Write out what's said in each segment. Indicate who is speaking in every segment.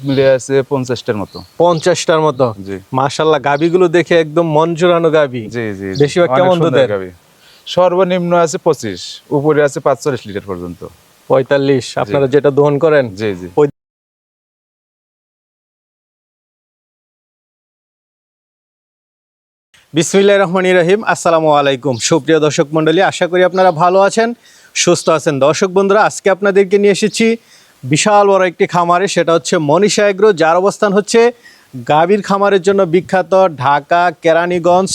Speaker 1: মিলে আছে 50টার মতো।
Speaker 2: 50টার মতো।
Speaker 1: জি
Speaker 2: মাশাআল্লাহ, গাবিগুলো দেখে একদম মন জোড়ানো গাবি।
Speaker 1: জি জি
Speaker 2: বেশিরভাগ কেমন দুধের?
Speaker 1: সর্বনিম্ন আছে 25, উপরে আছে 45 লিটার পর্যন্ত।
Speaker 2: 45 আপনারা যেটা দহন করেন?
Speaker 1: জি জি।
Speaker 2: বিসমিল্লাহির রহমানির রহিম। আসসালামু আলাইকুম সুপ্রিয় দর্শক মণ্ডলী, আশা করি আপনারা ভালো আছেন, সুস্থ আছেন। দর্শক বন্ধুরা, আজকে আপনাদেরকে নিয়ে এসেছি বিশাল বড় একটি খামারে, সেটা হচ্ছে মনীষা এগ্রো, যার অবস্থান হচ্ছে গাভীর খামারের জন্য বিখ্যাত ঢাকা কেরানীগঞ্জ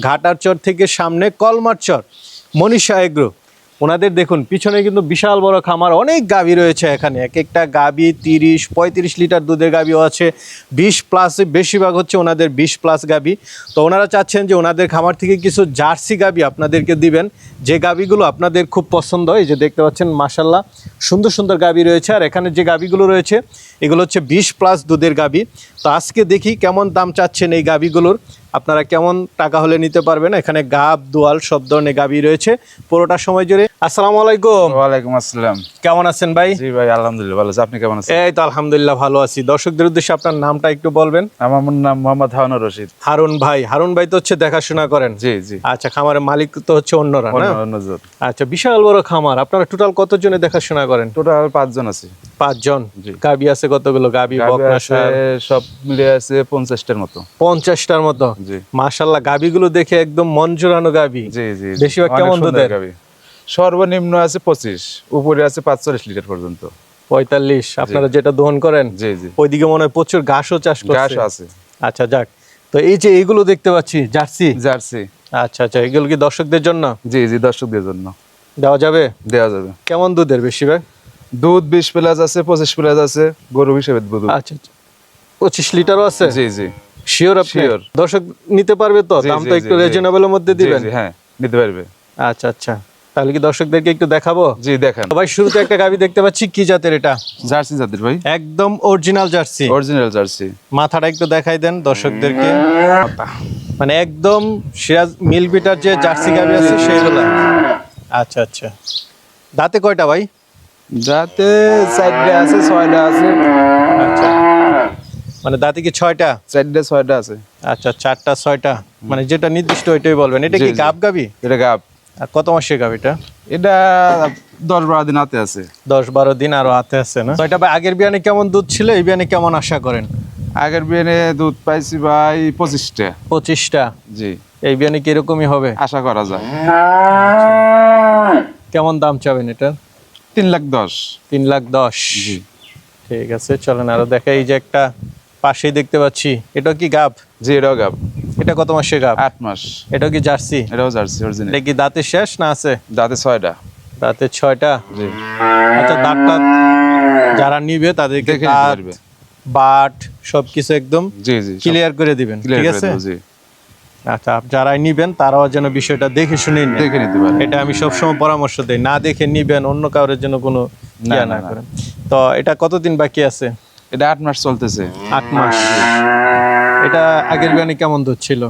Speaker 2: ঘাটারচর থেকে সামনে কলমারচর মনীষা এগ্রো। ওনাদের দেখুন পিছনে কিন্তু বিশাল বড় খামার, অনেক গাভী রয়েছে এখানে। এক একটা গাভী 30-35 লিটার দুধের গাভীও আছে, 20+ বেশিরভাগ হচ্ছে ওনাদের 20+ গাভী। তো ওনারা চাচ্ছেন যে ওনাদের খামার থেকে কিছু জার্সি গাভী আপনাদেরকে দিবেন, যে গাভীগুলো আপনাদের খুব পছন্দ। এই যে দেখতে পাচ্ছেন মাশাআল্লাহ সুন্দর সুন্দর গাভী রয়েছে, আর এখানে যে গাভীগুলো রয়েছে এগুলো হচ্ছে 20+ দুধের গাভী। তো আজকে দেখি কেমন দাম চাচ্ছেন এই গাভীগুলোর, আপনারা কেমন টাকা হলে নিতে পারবেন। এখানে গাব দোয়াল সব ধরনের গাভী রয়েছে পুরোটা সময় জুড়ে। আসসালামু আলাইকুম।
Speaker 1: ওয়ালাইকুম আসসালাম।
Speaker 2: কেমন আছেন ভাই?
Speaker 1: জি ভাই আলহামদুলিল্লাহ ভালো আছি, আপনি কেমন আছেন?
Speaker 2: এই তো আলহামদুলিল্লাহ ভালো আছি। দর্শকদের উদ্দেশ্যে আপনার নামটা একটু বলবেন।
Speaker 1: আমার নাম মোহাম্মদ হারুনুর রশিদ।
Speaker 2: হারুন ভাই। হারুন ভাই তো হচ্ছে দেখাশোনা করেন?
Speaker 1: জি জি।
Speaker 2: আচ্ছা, খামারের মালিক তো হচ্ছে অন্যরা না?
Speaker 1: অন্যজন।
Speaker 2: আচ্ছা, বিশাল বড় খামার। আপনারা টোটাল কতজনে দেখাশোনা করেন?
Speaker 1: টোটাল 5 জন আছে।
Speaker 2: 5 জন।
Speaker 1: জি।
Speaker 2: গাভী আছে কতগুলো? গাভী বকনা ষাঁড়
Speaker 1: সব মিলে আছে 50টার মতো।
Speaker 2: 50টার মতো।
Speaker 1: জি।
Speaker 2: মাশাআল্লাহ, গাভীগুলো দেখে একদম মন জোড়ানো গাভী।
Speaker 1: জি জি।
Speaker 2: বেশিরভাগ কেমন দুধের?
Speaker 1: সর্বনিম্ন আছে 25, উপরে আছে 45 লিটার পর্যন্ত।
Speaker 2: 45 আপনারা যেটা দহন করেন?
Speaker 1: জি জি।
Speaker 2: ওইদিকে মনে হয় প্রচুর ঘাসও চাষ করছে।
Speaker 1: ঘাস আছে।
Speaker 2: আচ্ছা যাক। তো এই যে এইগুলো দেখতে পাচ্ছি জার্সি।
Speaker 1: জার্সি।
Speaker 2: আচ্ছা আচ্ছা, এগুলো কি দর্শকদের জন্য?
Speaker 1: জি জি, দর্শকদের জন্য
Speaker 2: দেওয়া যাবে?
Speaker 1: দেওয়া যাবে।
Speaker 2: কেমন দুধের বেশিরভাগ?
Speaker 1: দুধ 20+ আছে, 25+ আছে, গরু হিসেবে দুধ।
Speaker 2: আচ্ছা আচ্ছা, 25 লিটারও আছে?
Speaker 1: জি জি।
Speaker 2: শিওর আপনি?
Speaker 1: শিওর।
Speaker 2: দর্শক নিতে পারবে তো?
Speaker 1: জি,
Speaker 2: দামটা
Speaker 1: জি,
Speaker 2: একটু
Speaker 1: জি,
Speaker 2: রিজনেবলের মধ্যে দিবেন?
Speaker 1: জি জি, হ্যাঁ নিতে পারবে।
Speaker 2: আচ্ছা আচ্ছা, তাহলে কি দর্শকদেরকে একটু দেখাবো?
Speaker 1: জি দেখান।
Speaker 2: ভাই শুরুতে একটা গাভী দেখতে পাচ্ছি, কি জাতের এটা?
Speaker 1: জার্সি জাতের ভাই।
Speaker 2: একদম অরিজিনাল জার্সি।
Speaker 1: Original jersey.
Speaker 2: মাথাটা একটু দেখাই দেন দর্শকদেরকে। মানে একদম সিরাজ মিল বিটার যে জার্সি গাভী আছে সেইগুলা। আচ্ছা আচ্ছা, দাঁতে কয়টা ভাই?
Speaker 1: যাতে 4টা আছে, 6টা আছে।
Speaker 2: আচ্ছা, মানে দাঁতে কি 6টা?
Speaker 1: 4টা 6টা আছে।
Speaker 2: আচ্ছা, 4টা 6টা, মানে যেটা নির্দিষ্ট ওইটাই বলবেন। এটা কি গাব গাভী?
Speaker 1: এটা গাব।
Speaker 2: আর কত মাসের গাভী এটা?
Speaker 1: এটা 10-12 দিন হাতে আছে।
Speaker 2: 10-12 দিন আরো হাতে আছে না? তো এটা ভাই আগের বিয়ানে কেমন দুধ ছিল, এই বিয়ানে কেমন আশা করেন?
Speaker 1: আগের বিয়ানে দুধ পাইছি ভাই 25টা।
Speaker 2: 25টা?
Speaker 1: জি।
Speaker 2: এই বিয়ানে কি এরকমই হবে?
Speaker 1: আশা করা যায়।
Speaker 2: কেমন দাম চাবেন এটা?
Speaker 1: 3,10,000।
Speaker 2: 3,10,000?
Speaker 1: জি।
Speaker 2: ঠিক আছে, চলেন আরো দেখাই। এই যে একটা পাশেই দেখতে পাচ্ছি, এটা কি গাব?
Speaker 1: জি এটাও গাব।
Speaker 2: এটা কত মাসের গাব?
Speaker 1: 8 মাস।
Speaker 2: এটা কি জার্সি?
Speaker 1: এটাও জার্সি অরিজিনাল।
Speaker 2: এটা কি দাঁতে শেষ না আছে?
Speaker 1: দাঁতে 6টা।
Speaker 2: দাঁতে 6টা?
Speaker 1: জি।
Speaker 2: আচ্ছা, দাঁতটা যারা নিবে তাদেরকে
Speaker 1: দেখে নিতে
Speaker 2: দাঁত
Speaker 1: পারবে।
Speaker 2: বাট সবকিছু একদম
Speaker 1: জি জি।
Speaker 2: ক্লিয়ার করে দিবেন, ঠিক আছে?
Speaker 1: জি।
Speaker 2: আচ্ছা, যারা নিবেন তারাও যেন বিষয়টা দেখে শুনে নেন।
Speaker 1: দেখে নিতে পারবে।
Speaker 2: এটা আমি সবসময় পরামর্শ দেই, না দেখে নিবেন, অন্য কারোর জন্য কোনো
Speaker 1: না,
Speaker 2: ইয়া
Speaker 1: না,
Speaker 2: না
Speaker 1: না।
Speaker 2: করেন। তো এটা কতদিন বাকি আছে?
Speaker 1: এটা 8 মাস চলতেছে।
Speaker 2: 8 মাস। এটা আগের বিয়ানে কেমন দুধ ছিল?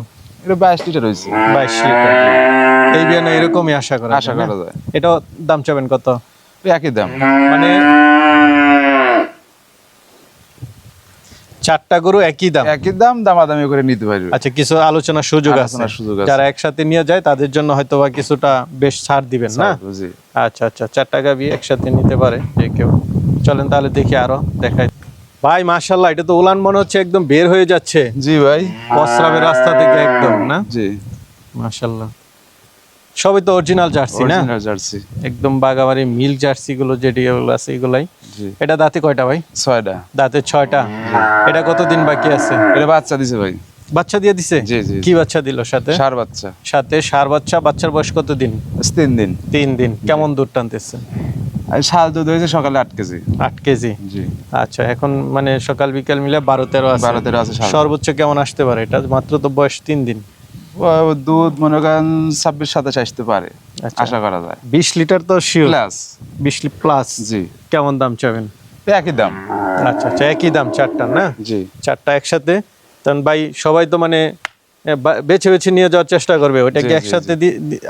Speaker 1: এটা 22 লিটার হয়েছে।
Speaker 2: 22 লিটার। এই বিয়ানে এরকমই আশা করা
Speaker 1: আশা
Speaker 2: যায় না?
Speaker 1: করা যায়।
Speaker 2: এটাও দাম চাবেন কত?
Speaker 1: একই দাম।
Speaker 2: মানে 4টা গরু একই দাম?
Speaker 1: একই দাম, দামাদামি করে নিতে পারবে।
Speaker 2: আচ্ছা, কিছু আলোচনার সুযোগ আছে?
Speaker 1: আলোচনার সুযোগ আছে।
Speaker 2: যারা একসাথে নিয়ে যায় তাদের জন্য হয়তো বা কিছুটা বেশ ছাড় দিবেন না?
Speaker 1: জি।
Speaker 2: আচ্ছা আচ্ছা, 4টা গাভী একসাথে নিতে পারে যে কেউ। চলেন তাহলে দেখি, আরো দেখাই। ভাই মাশাআল্লাহ, এটা তো উলান মনে হচ্ছে একদম বের হয়ে যাচ্ছে
Speaker 1: জি ভাই।
Speaker 2: প্রস্রাবের রাস্তা থেকে একদম, না?
Speaker 1: জি।
Speaker 2: মাশাআল্লাহ, সবই তো অরিজিনাল জার্সি না?
Speaker 1: Original jersey.
Speaker 2: একদম বাগাবাড়ি মিল্ক জার্সি গুলো যেগুলো আছে এগুলাই।
Speaker 1: জি।
Speaker 2: এটা দাঁতে কয়টা ভাই?
Speaker 1: 6টা।
Speaker 2: দাঁতে 6টা। এটা কতদিন বাকি আছে?
Speaker 1: এটা বাচ্চা দিছে ভাই।
Speaker 2: বাচ্চা দিয়ে দিছে?
Speaker 1: জি জি।
Speaker 2: কি বাচ্চা দিল সাথে?
Speaker 1: ষাঁড় বাচ্চা।
Speaker 2: সাথে ষাঁড় বাচ্চা। বাচ্চার বয়স কত দিন?
Speaker 1: 3 দিন।
Speaker 2: 3 দিন। কেমন দুধ টানতেছে?
Speaker 1: আর শাল দুধ হয়েছে সকালে 8 কেজি।
Speaker 2: 8 কেজি?
Speaker 1: জি।
Speaker 2: আচ্ছা, এখন মানে সকাল বিকাল মিলে 12-13 আছে।
Speaker 1: 12-13 আছে শাল।
Speaker 2: সর্বোচ্চ কেমন আসতে পারে এটা? মাত্র তো বয়স 3 দিন।
Speaker 1: দুধ মনে করেন 26-27 আসতে পারে,
Speaker 2: আচ্ছা।
Speaker 1: আশা করা যায়।
Speaker 2: 20 লিটার তো শিওর?
Speaker 1: প্লাস।
Speaker 2: 20 প্লাস?
Speaker 1: জি।
Speaker 2: কেমন দাম চাবেন?
Speaker 1: একই দাম।
Speaker 2: আচ্ছা আচ্ছা, একই দাম 4টা না?
Speaker 1: জি।
Speaker 2: 4টা একসাথে। তখন ভাই সবাই তো মানে বেছে বেছে নিয়ে যাওয়ার চেষ্টা করবে, ওটা
Speaker 1: জি,
Speaker 2: কি
Speaker 1: জি,
Speaker 2: একসাথে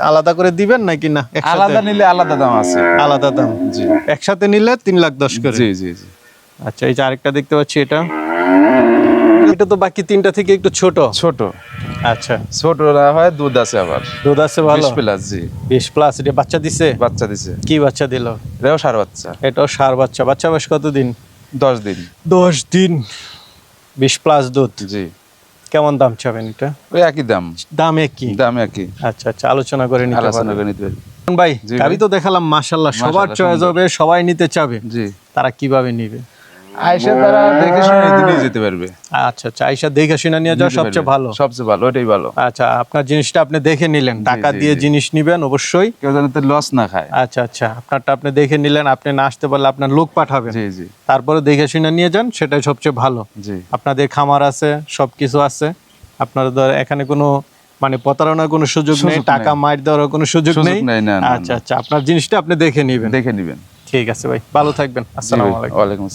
Speaker 2: আলাদা করে দিবেন নাকি না একসাথে?
Speaker 1: আলাদা নিলে আলাদা দাম আছে।
Speaker 2: আলাদা দাম।
Speaker 1: জি।
Speaker 2: একসাথে নিলে 3,10,000 করে?
Speaker 1: জি জি জি।
Speaker 2: আচ্ছা, এই যে আরেকটা দেখতে পাচ্ছি, এটা এটা তো বাকি তিনটা থেকে একটু ছোট।
Speaker 1: ছোট
Speaker 2: আচ্ছা,
Speaker 1: ছোটরা হয়, দুধ আছে আবার
Speaker 2: দুধ আছে ভালো,
Speaker 1: 20+ জি।
Speaker 2: 20+। এটা বাচ্চা দিছে?
Speaker 1: বাচ্চা দিছে,
Speaker 2: কি বাচ্চা দিল?
Speaker 1: এটাও ষাঁড় বাচ্চা,
Speaker 2: এটাও ষাঁড় বাচ্চা। বাচ্চা বয়স কতদিন?
Speaker 1: 10 দিন
Speaker 2: 10 দিন, 20+ দুধ।
Speaker 1: জি।
Speaker 2: কেমন দাম চাবেন এটা?
Speaker 1: ওই একই দাম,
Speaker 2: দাম একই?
Speaker 1: দাম একই,
Speaker 2: আচ্ছা আচ্ছা, আলোচনা করে নিতে
Speaker 1: আলোচনা
Speaker 2: পারবেন।
Speaker 1: করে নিতে পারি।
Speaker 2: ভাই
Speaker 1: জি ভাই।
Speaker 2: গাড়ি তো দেখালাম, মাশাআল্লাহ সবার
Speaker 1: মাশাআল্লাহ,
Speaker 2: চয়েস
Speaker 1: সুন্দর।
Speaker 2: হবে, সবাই নিতে চাবে,
Speaker 1: জি,
Speaker 2: তারা কিভাবে নিবে?
Speaker 1: আইসা তারা দেখে শুনে নিয়ে যেতে পারবে,
Speaker 2: আচ্ছা আচ্ছা, আইসা দেখে শুনে নিয়ে যাওয়া
Speaker 1: নিতে
Speaker 2: সবচেয়ে
Speaker 1: পারবে।
Speaker 2: ভালো।
Speaker 1: সবচেয়ে ভালো, ওটাই ভালো।
Speaker 2: আচ্ছা, আপনার জিনিসটা আপনি দেখে নিলেন, টাকা
Speaker 1: জি,
Speaker 2: দিয়ে
Speaker 1: জি।
Speaker 2: জিনিস নিবেন অবশ্যই।
Speaker 1: কেউ যেন লস না খায়।
Speaker 2: আচ্ছা আচ্ছা, আপনারটা আপনি দেখে নিলেন, আপনি না আসতে পারলে আপনার লোক পাঠাবেন,
Speaker 1: জি জি
Speaker 2: তারপরে দেখে শুনে নিয়ে যান, সেটাই সবচেয়ে ভালো।
Speaker 1: জি।
Speaker 2: আপনাদের খামার আছে, সবকিছু আছে, আপনাদের এখানে কোনো মানে প্রতারণার কোনো সুযোগ নেই,
Speaker 1: সুযোগ
Speaker 2: টাকা
Speaker 1: নেই।
Speaker 2: মার দেওয়ার কোনো সুযোগ
Speaker 1: সুযোগ
Speaker 2: নেই।
Speaker 1: নেই, না, না,
Speaker 2: আচ্ছা
Speaker 1: না।
Speaker 2: আচ্ছা, আপনার জিনিসটা আপনি দেখে নিবেন।
Speaker 1: দেখে নিবেন।
Speaker 2: ঠিক আছে ভাই, ভালো থাকবেন।
Speaker 1: জি
Speaker 2: আসসালামু
Speaker 1: ভাই,
Speaker 2: আলাইকুম।
Speaker 1: ওয়ালাইকুম আসসালাম।